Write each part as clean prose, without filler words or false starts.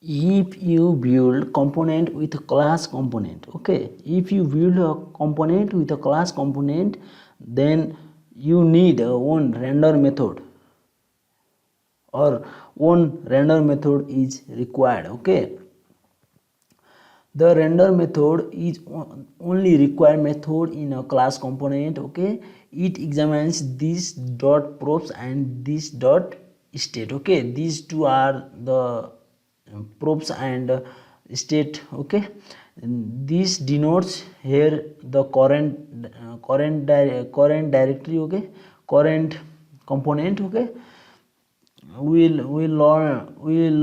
if you build component with a class component, okay, if you build a component with a class component, then you need one render method or one render method is required. Okay, the render method is only required method in a class component. Okay, it examines this dot props and this dot state. Okay, these two are the props and state. Okay, and this denotes here the current directory. Okay, current component. Okay, we'll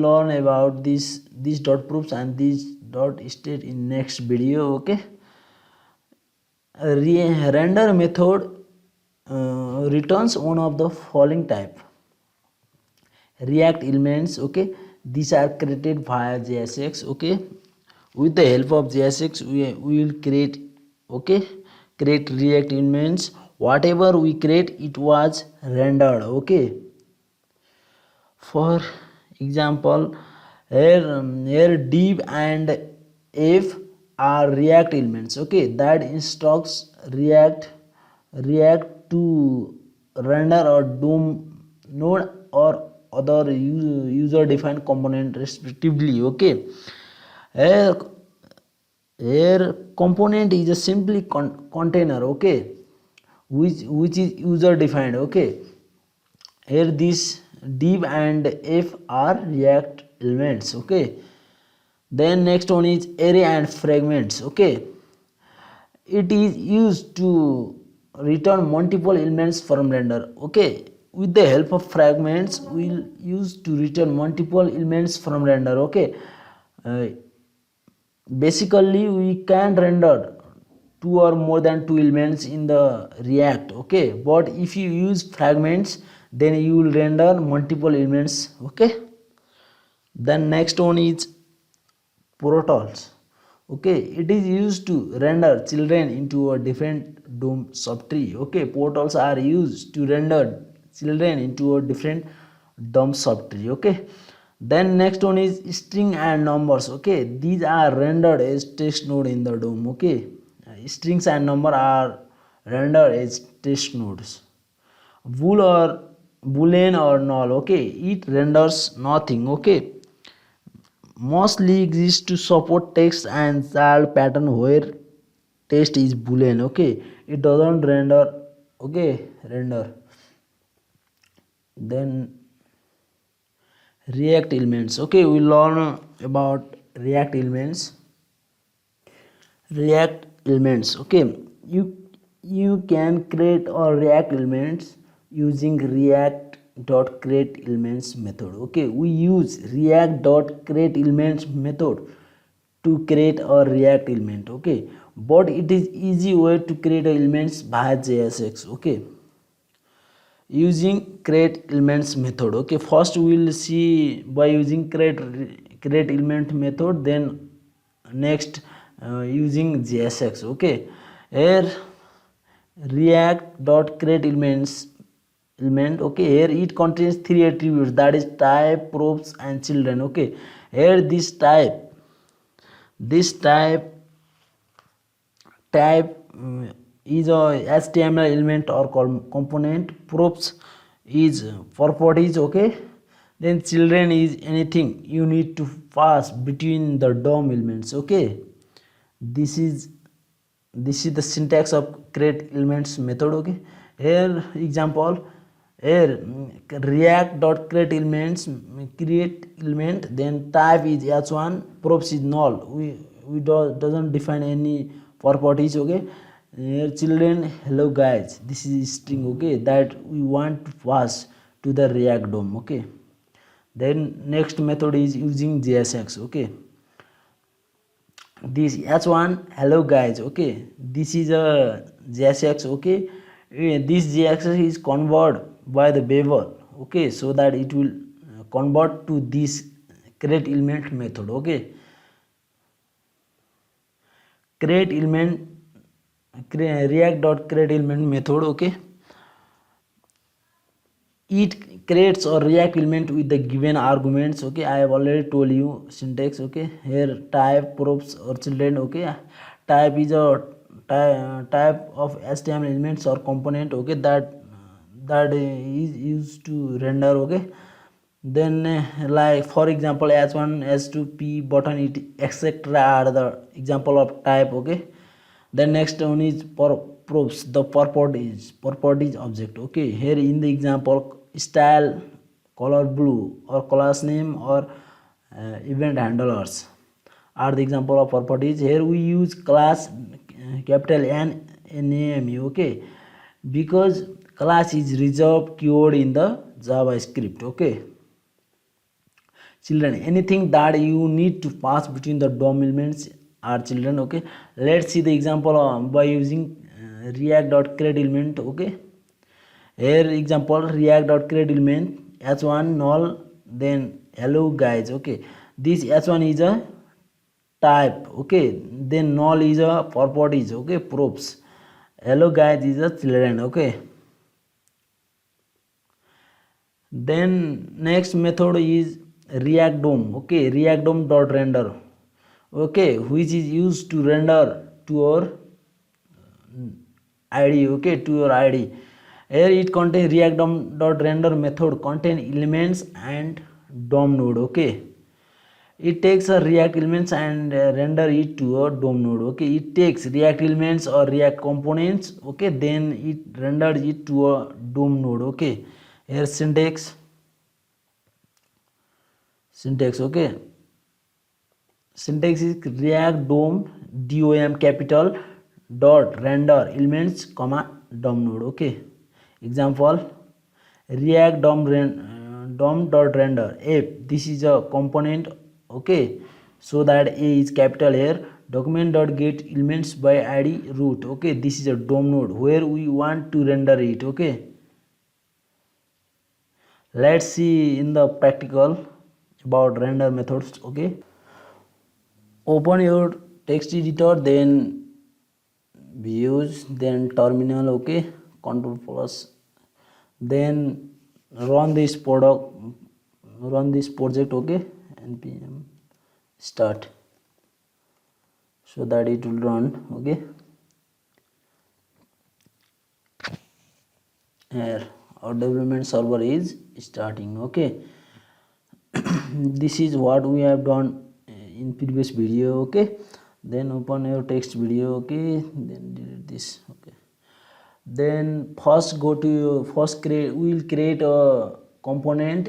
learn about these dot proofs and these dot state in next video. Okay, render method returns one of the following type: react elements. Okay, these are created via JSX. Okay, with the help of JSX we will create, okay, create react elements. Whatever we create, it was rendered. Okay, for example, here div and if are react elements. Okay, that instructs react to render or DOM node or other user defined component respectively. Okay, here component is a simply container. Okay, which is user defined. Okay, here this div and f are react elements. Okay, then next one is array and fragments. Okay, it is used to return multiple elements from render. Okay, with the help of fragments we'll use to return multiple elements from render. Okay, uh, basically we can render two or more than two elements in the react. Okay, but if you use fragments, then you will render multiple elements. Okay, then next one is portals. Okay, it is used to render children into a different DOM subtree. Okay, portals are used to render children into a different DOM subtree. Okay, then next one is string and numbers. Okay, these are rendered as text node in the DOM. Okay, strings and number are rendered as text nodes. Boolean or null. Okay, it renders nothing. Okay, mostly exists to support text and child pattern where text is boolean. Okay, it doesn't render. Okay, render. Then react elements. Okay, we learn about react elements. Okay, you can create or react elements using react dot create elements method. Okay, we use react dot create elements method to create a react element. Okay, but it is easy way to create elements by JSX. Okay, using create elements method. Okay, first we will see by using create element method, then next using JSX. Okay, here react dot create element. Okay, here it contains three attributes, that is type, props and children. Okay, here this type is a HTML element or component. Props is properties. Okay, then children is anything you need to pass between the DOM elements. Okay, this is the syntax of create elements method. Okay, here example, here react dot create elements, create element, then type is h1, props is null. We doesn't define any properties. Okay, here children, hello guys, this is string. Okay, that we want to pass to the react DOM. Okay, then next method is using JSX. Okay, this h1 hello guys. Okay, this is a JSX. Okay, this JSX is converted by the bevel. Okay, so that it will convert to this create element method. Okay, create element react dot create element method. Okay, it creates or react element with the given arguments. Okay, I have already told you syntax. Okay, here type props or children. Okay, type is a type of HTML elements or component. Okay, that is used to render. Okay, then like for example h1 h2 p button it etc are the example of type. Okay, the next one is props, the properties object. Okay, here in the example style, color blue, or class name, or event handlers are the example of properties. Here we use class capital name. Okay, because class is reserved keyword in the JavaScript. Okay, children, anything that you need to pass between the DOM elements are children. Okay, let's see the example by using react.create element. Okay, here example react.create element h1 null, then hello guys. Okay, this h1 is a type. Okay, then null is a properties. Okay, props, hello guys is a children. Okay, then next method is react dom. Okay, react dom dot render. Okay, which is used to render to your id. Okay, to your id. Here it contains react dom dot render method contain elements and dom node. Okay, it takes a react elements and render it to a dom node. Okay, it takes react elements or react components. Okay, then it renders it to a dom node. Okay, here syntax. Okay, syntax is react dom capital dot render elements comma dom node. Okay, example react dom dot render app, this is a component. Okay, so that a is capital here. Document dot get elements by id root. Okay, this is a dom node where we want to render it. Okay, let's see in the practical about render methods. Okay, open your text editor, then views, then terminal. Okay, control plus, then run this project. Okay, npm start, so that it will run. Okay, here our development server is starting. Okay, this is what we have done in previous video. Okay, then open your text video. Okay, then delete this. Okay, then first go to your we will create a component.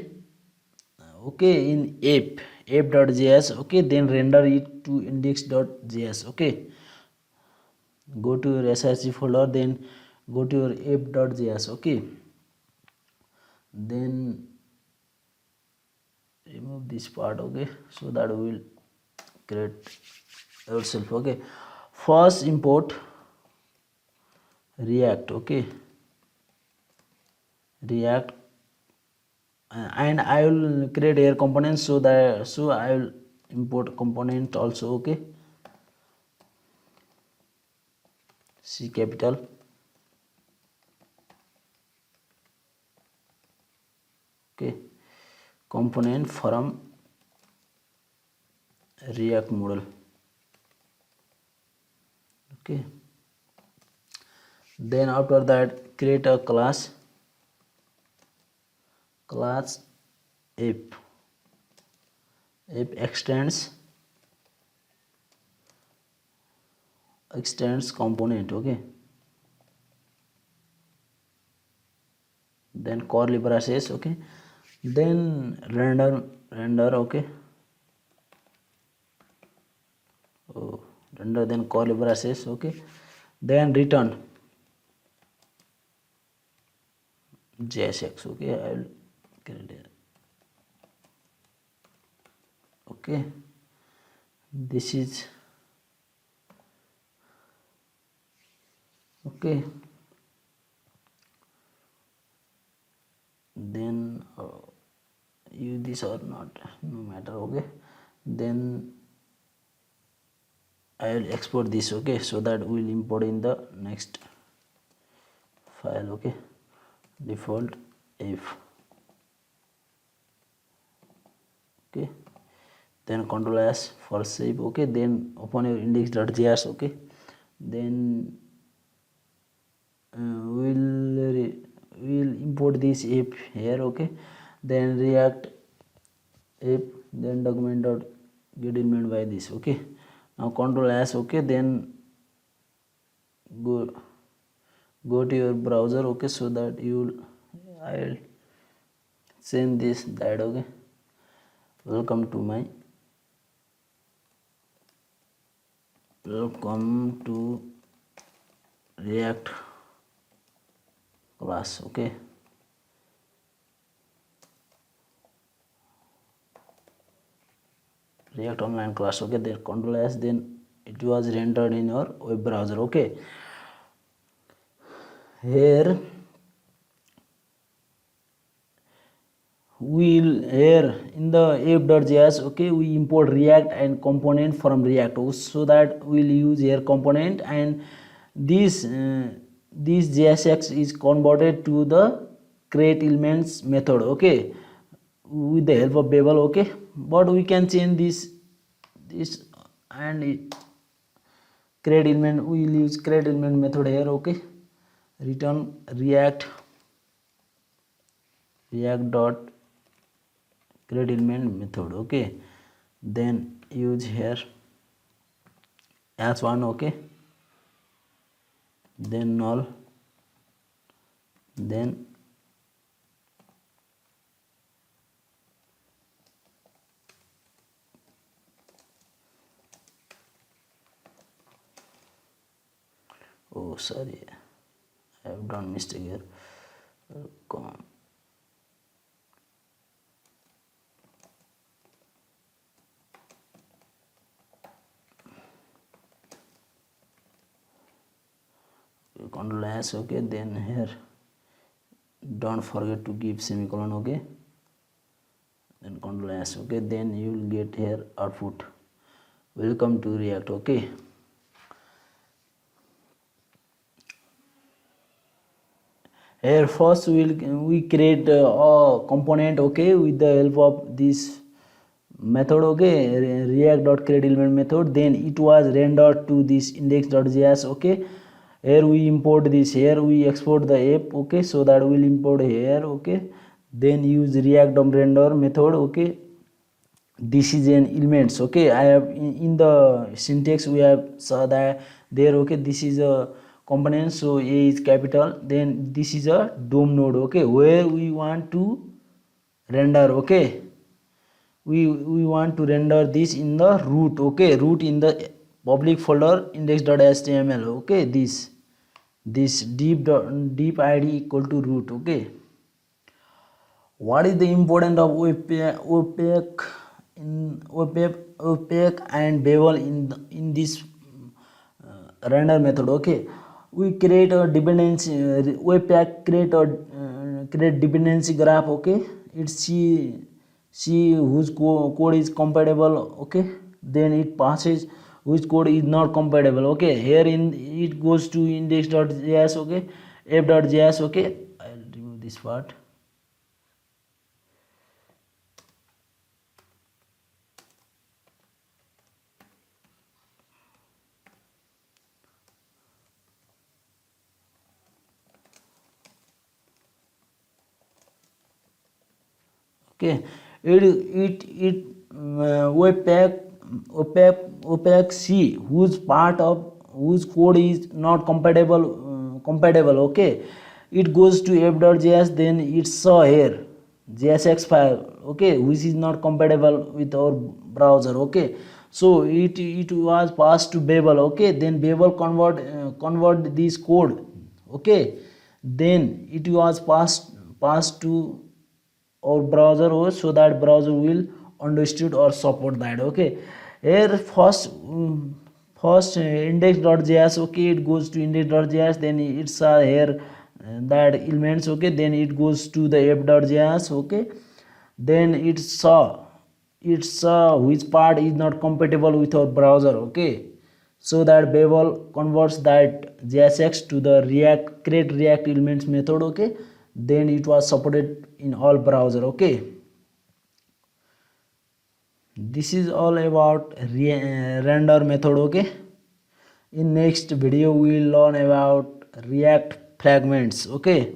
Okay, in app.js. Okay, then render it to index.js. Okay, go to your src folder, then go to your app.js. Okay, then remove this part. Okay, so that we will create yourself. Okay, first import react. Okay, react, and I will create air components, so I will import component also. Okay, C capital. Okay, component from react model. Okay, then after that create a class app extends component. Okay, then curly braces. Okay, then render. Okay, render, then curly braces. Okay, then return jsx. Okay, I will create it. Okay, this is okay, then use this or not, no matter. Okay, then I will export this. Okay, so that we will import in the next file. Okay, default if. okay. Then control S for save, okay. Then open your index.js, okay. Then we'll import this app here, okay. Then react app, then document dot get element by this, okay. Now control S, okay. Then go to your browser, okay, so that I'll send this that, okay. Welcome to React class, okay. React online class, okay. Then control S, then it was rendered in your web browser, okay. Here here in the app.js, okay, we import React and component from React, so that we'll use here component, and this JSX is converted to the create elements method, okay, with the help of Babel, okay. But we can change this and create element, we will use create element method here, okay. Return react dot create element method, okay. Then use here as one, okay. Then null, then oh sorry, I have done mistake here. Control S, okay. Then here don't forget to give semicolon, okay. Then control S, okay. Then you will get here output, welcome to React, okay. Here first we create a component, okay, with the help of this method, okay, react.createElement method. Then it was rendered to this index.js, okay. Here we import this, here we export the app, okay, so that we'll import here, okay. Then use react.render method, okay. This is an elements, okay. I have in the syntax we have saw that there, okay. This is a component, so A is capital. Then this is a DOM node, okay, where we want to render, okay. We want to render this in the root, okay, root in the public folder index.html, okay. This deep id equal to root, okay. What is the importance of opaque and bevel in this render method, okay. We create a dependency, opaque create dependency graph, okay. It's see whose code is compatible, okay. Then it passes which code is not compatible, okay. Here it goes to index.js, okay, app.js, okay. I'll remove this part. Okay, it opaque C whose code is not compatible, okay. It goes to app.js, then it saw here JSX file, okay, which is not compatible with our browser, okay. So it was passed to Babel, okay. Then Babel convert this code, okay. Then it was passed to or browser host, so that browser will understood or support that, okay. Here first index.js, okay, it goes to index.js, then it's here that elements, okay. Then it goes to the app.js, okay. Then it saw which part is not compatible with our browser, okay. So that Babel converts that JSX to the create React elements method, okay. Then it was supported in all browser, okay. This is all about render method. Okay, in next video we will learn about react fragments. Okay.